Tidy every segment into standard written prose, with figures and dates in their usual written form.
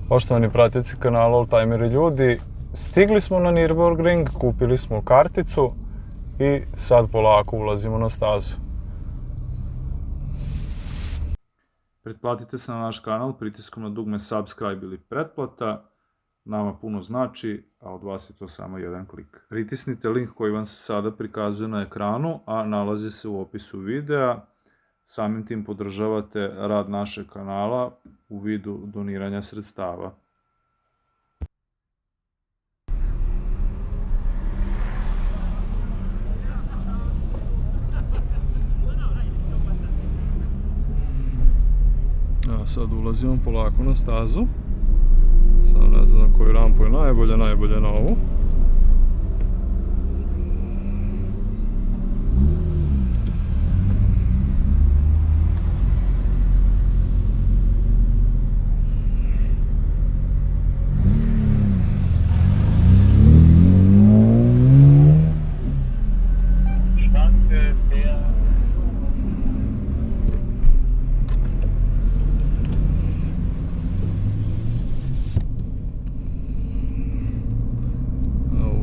Poštovani pratioci kanala Oldtimeri ljudi, stigli smo na Nürburgring, kupili smo karticu i sad polako ulazimo na stazu. Pretplatite se na naš kanal pritiskom na dugme subscribe ili pretplata. Nama puno znači, a od vas je to samo jedan klik. Pritisnite link koji vam se sada prikazuje na ekranu, a nalazi se u opisu videa. Samim tim podržavate rad našeg kanala u vidu doniranja sredstava. Evo sad ulazimo polako na stazu. Sam ne znam na koju rampu je najbolje na ovu.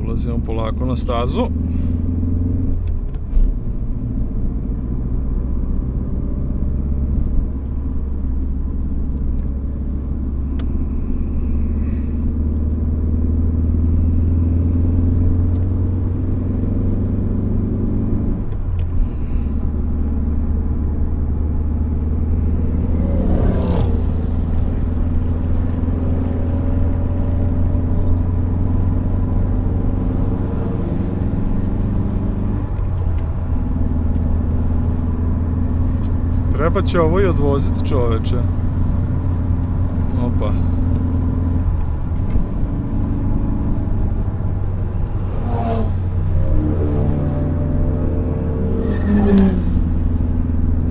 Ulazimo polako na stazu. Treba će ovo i odvoziti, čoveče. Opa.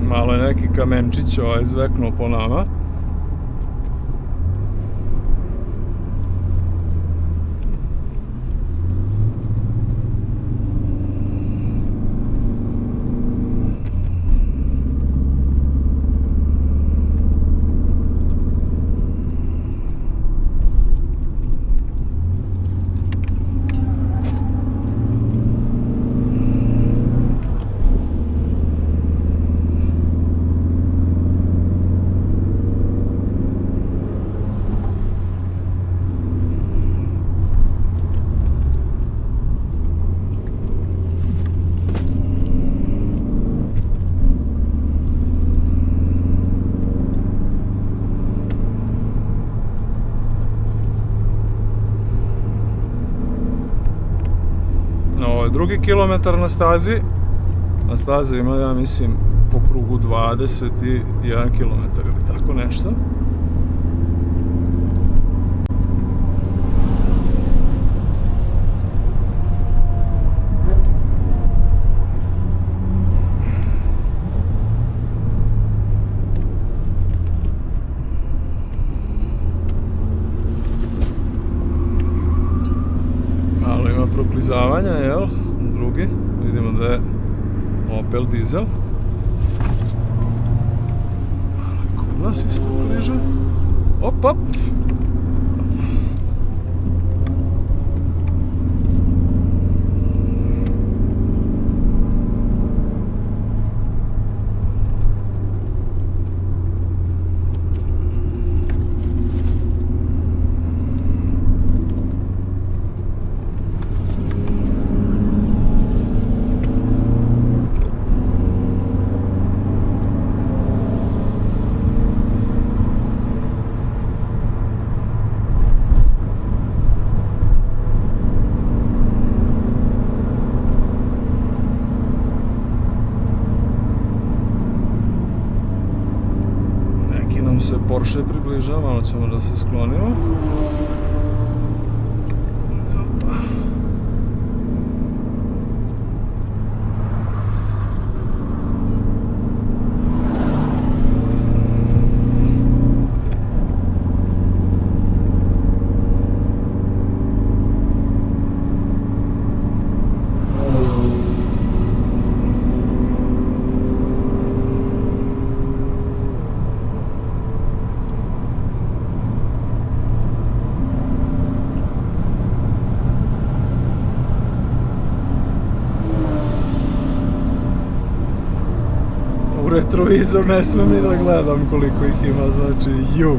Malo je neki kamenčić izveknuo po nama. Ovo je drugi kilometar na stazi. Na stazi ima, ja mislim, po krugu 21 kilometar ili tako nešto. Proklizavanja, jel? Drugi, vidimo da je Opel dizel. Kod nas isto bliže. Op, op! Se Porsche približava, malo ćemo da se sklonimo. retrovizor ne smem ni da gledam koliko ih ima, znači ju.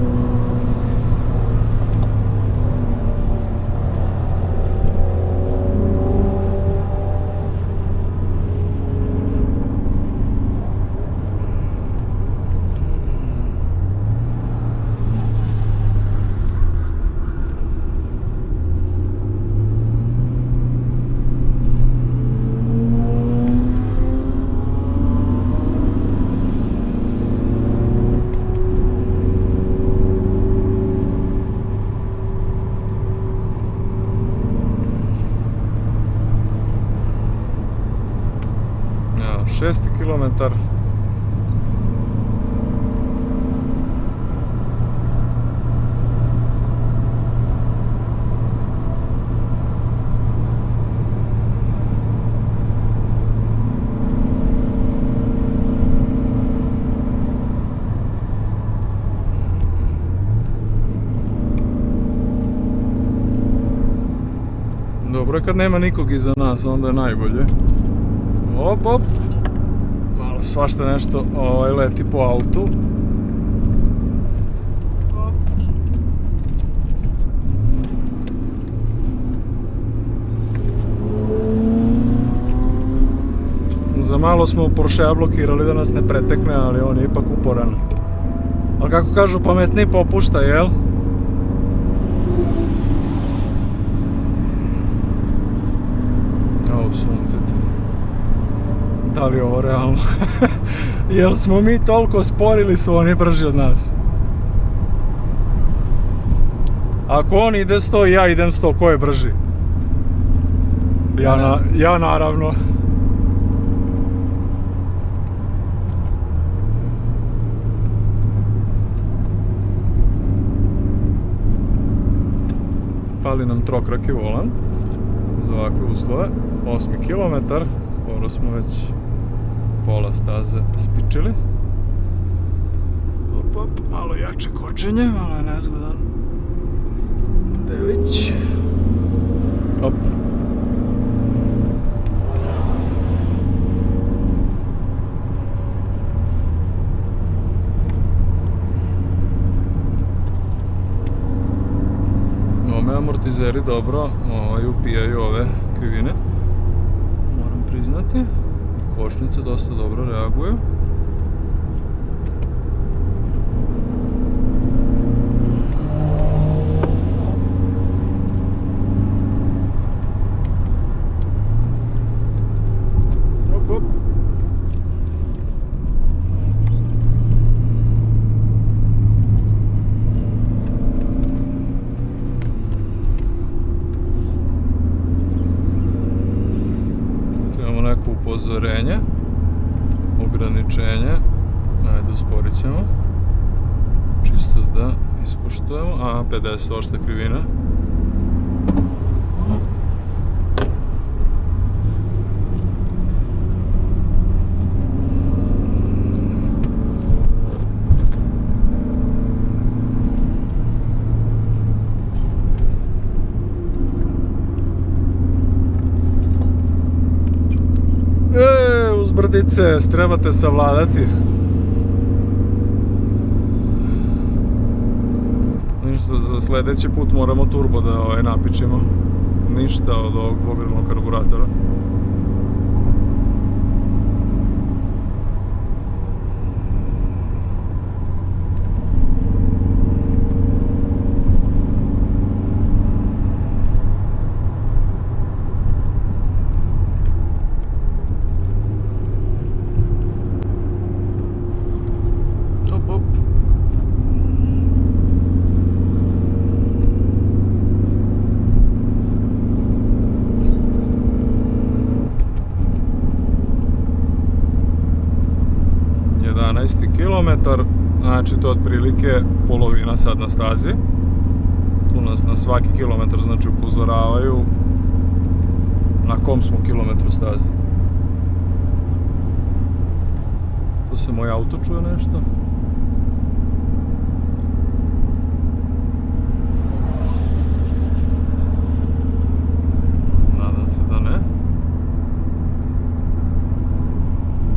Šesti kilometar. Dobro je kad nema nikog iza nas, onda je najbolje. Op, op. Malo svašta nešto leti po autu. Za malo smo Porschea blokirali da nas ne pretekne, ali on je ipak uporan. Ali kako kažu, pametniji popušta, jel? O, sunce ti. Da li je ovo realno? Jel smo mi toliko spori ili su oni brži od nas? Ako on ide 100 i ja idem 100, ko je brži? Ja naravno. Fali nam trokraki volan za ovakve uslove. 8. kilometar, skoro smo već pola staze spičili. Op, op, malo jače kočenje, malo je nezgodan delić. Op. Amortizeri dobro upijaju ove krivine, moram priznati. Kočnice dosta dobro reaguju. Op, op. Upozorenje, ograničenje, ajde usporit ćemo, čisto da ispoštujemo, 50 ošta krivina. Brdice, trebate savladati. Ništa, za sljedeći put moramo turbo da napičimo. Ništa od ovog dvogrilnog karburatora. Kilometar, znači to je otprilike polovina sad na stazi. Tu nas na svaki kilometar znači upozoravaju na kom smo kilometru stazi. Tu se moj auto čuje nešto. Nadam se da ne.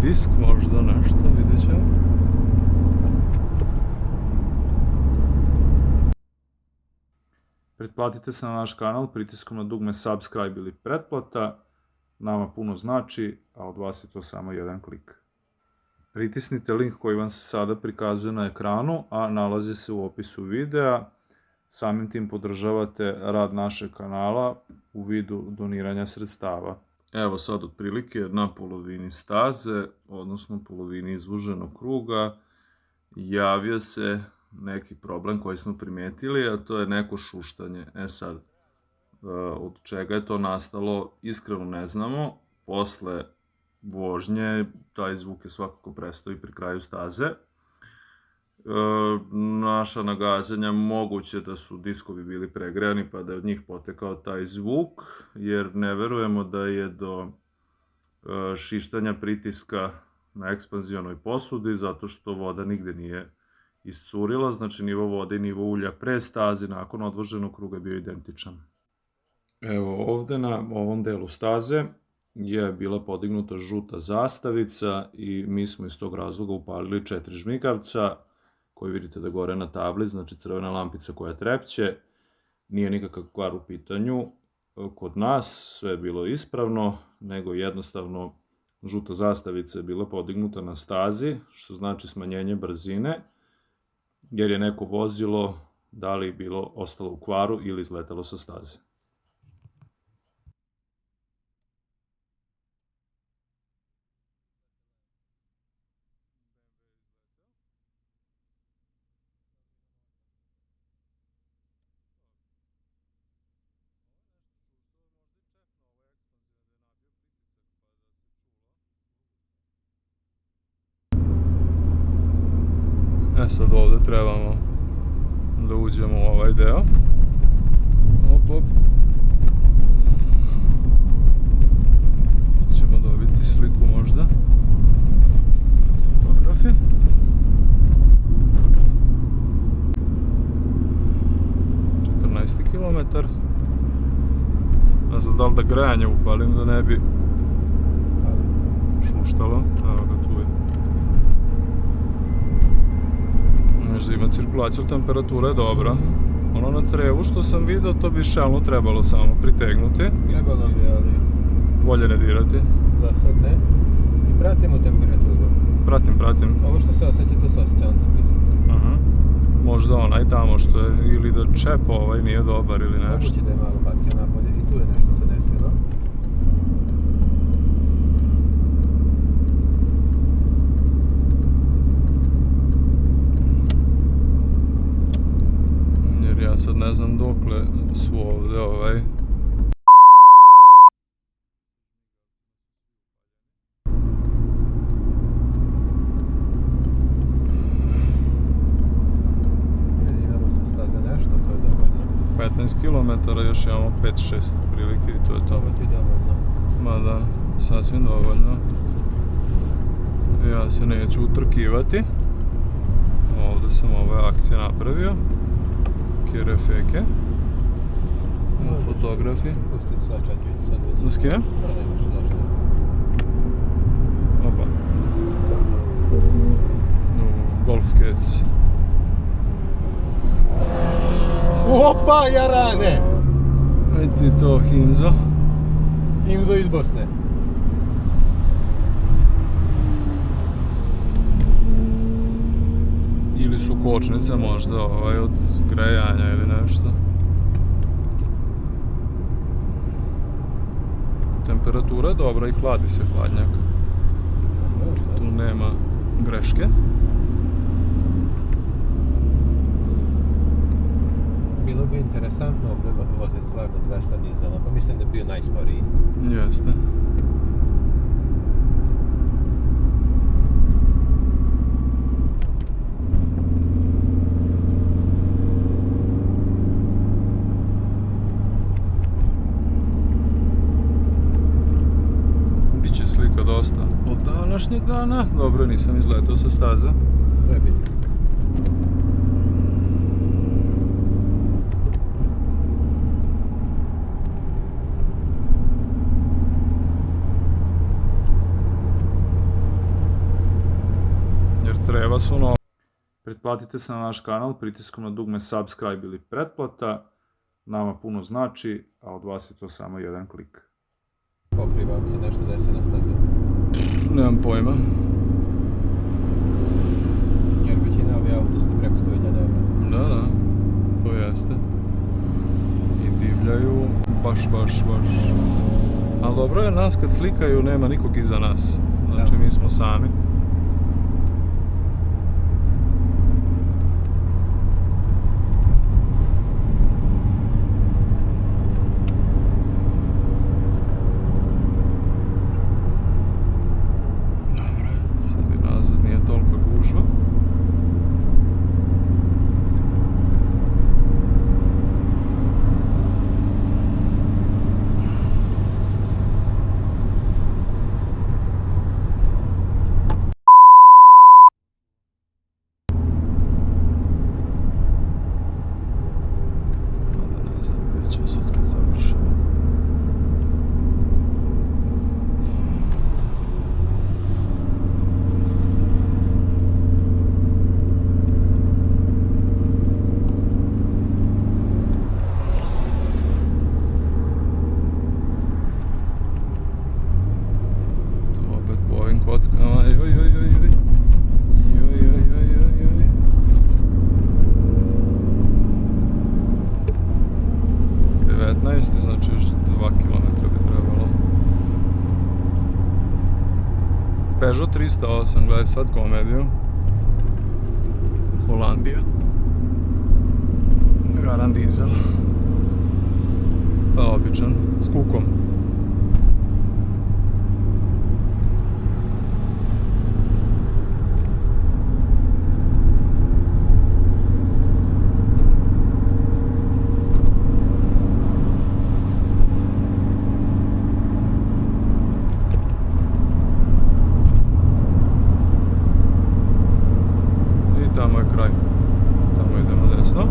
disk, možda nešto, vidjet ćemo. Pretplatite se na naš kanal pritiskom na dugme subscribe ili pretplata. Nama puno znači, a od vas je to samo jedan klik. Pritisnite link koji vam se sada prikazuje na ekranu, a nalazi se u opisu videa. Samim tim podržavate rad našeg kanala u vidu doniranja sredstava. Evo sad otprilike na polovini staze, odnosno polovini izvuženog kruga, javio se neki problem koji smo primetili, a to je neko šuštanje. Sad, od čega je to nastalo, iskreno ne znamo. Posle vožnje, taj zvuk je svakako prestao i pri kraju staze. Naša nagađanja moguće da su diskovi bili pregrejani pa da je od njih potekao taj zvuk, jer ne verujemo da je do šištanja pritiska na ekspanzionoj posudi, zato što voda nigde nije iscurila, znači nivo vode i nivo ulja pre staze nakon odvoženog kruga je bio identičan. Evo ovde na ovom delu staze je bila podignuta žuta zastavica i mi smo iz tog razloga upalili 4 žmigavca koji vidite da gore na tabli, znači crvena lampica koja trepće. Nije nikakav kvar u pitanju kod nas, sve je bilo ispravno, nego jednostavno žuta zastavica je bila podignuta na stazi, što znači smanjenje brzine, jer je neko vozilo da li bilo ostalo u kvaru ili izletalo sa staze. Sad ovde trebamo da uđemo u ovaj deo. Op, op. Tu ćemo dobiti sliku možda. Fotografi. Kilometar. Ne znam da li da grejanje upalim da ne bi šuštalo. Evo ga, tu je. Možda ima cirkulaciju, temperatura je dobra. Ono na crevu što sam vidio, to bi šalno trebalo samo pritegnuti. Trebalo bi, ali bolje ne dirati. za sad ne. I pratimo temperaturu. Pratim. Ovo što se osjeća, to se osjeća antifriz. Možda onaj tamo što je, ili da čep ovaj nije dobar ili nešto. Moguće da je malo bacio napolje i tu je nešto se desilo. Jer ja sad ne znam dokle su ovde ovaj. Imamo sa staze nešto, to je dovoljno. 15 km, još imamo 5-6 prilike i to je to. Ovo ti je dovoljno. Ma da, sasvim dovoljno. Ja se neću utrkivati. Ovdje sam ove akcije napravio. Kjere feke. Fotografi. Pustiti sva 4 sad već. Da skije? Da, nemaš zašto. Opa. Golf kec. Opa, jarane! Ajde to, Himzo. Himzo iz Bosne. Ili su kočnice možda od grejanja ili nešto. Temperatura je dobra i hladi se hladnjak. Tu nema greške. Bilo bi interesantno ovdje voziti stvarno 200 dizela, pa mislim da bi bio najsporiji. Jeste. Biće slika dosta od današnjeg dana. Dobro, nisam izletao sa staze. To je bitno. treba su novi. Pretplatite se na naš kanal pritiskom na dugme subscribe ili pretplata. Nama puno znači, a od vas je to samo jedan klik. Pokriva ako se nešto desi na stazi. Nemam pojma. Jer većina ovih auto su preko 100.000 evra. Da, to jeste. I divljaju baš. Ali dobro je, nas kad slikaju nema nikog iza nas. Znači mi smo sami. Dobro, sad i nazad nije toliko gužva. Sad kad završimo. Tu opet po ovim kockama, joj. 19, znači još 2 km bi trebalo. Peugeot 308, gledaj sad komediju. Holandija. Garan dizel. Pa običan, s kukom. Tamo je kraj. Tamo idemo desno.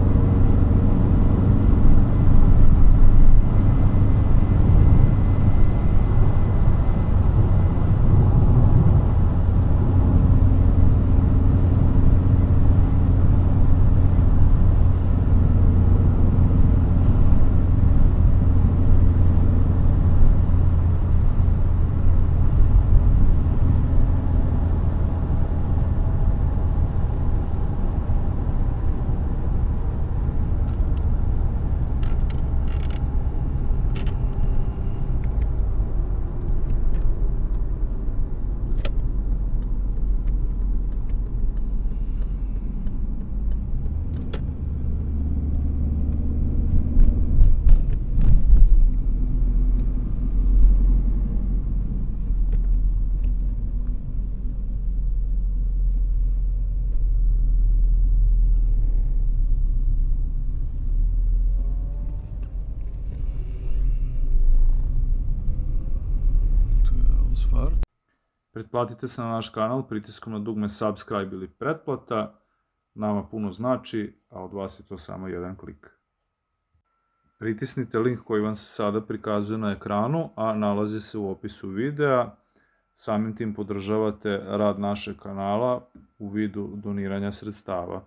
Pretplatite se na naš kanal pritiskom na dugme subscribe ili pretplata. Nama puno znači, a od vas je to samo jedan klik. Pritisnite link koji vam se sada prikazuje na ekranu, a nalazi se u opisu videa. Samim tim podržavate rad našeg kanala u vidu doniranja sredstava.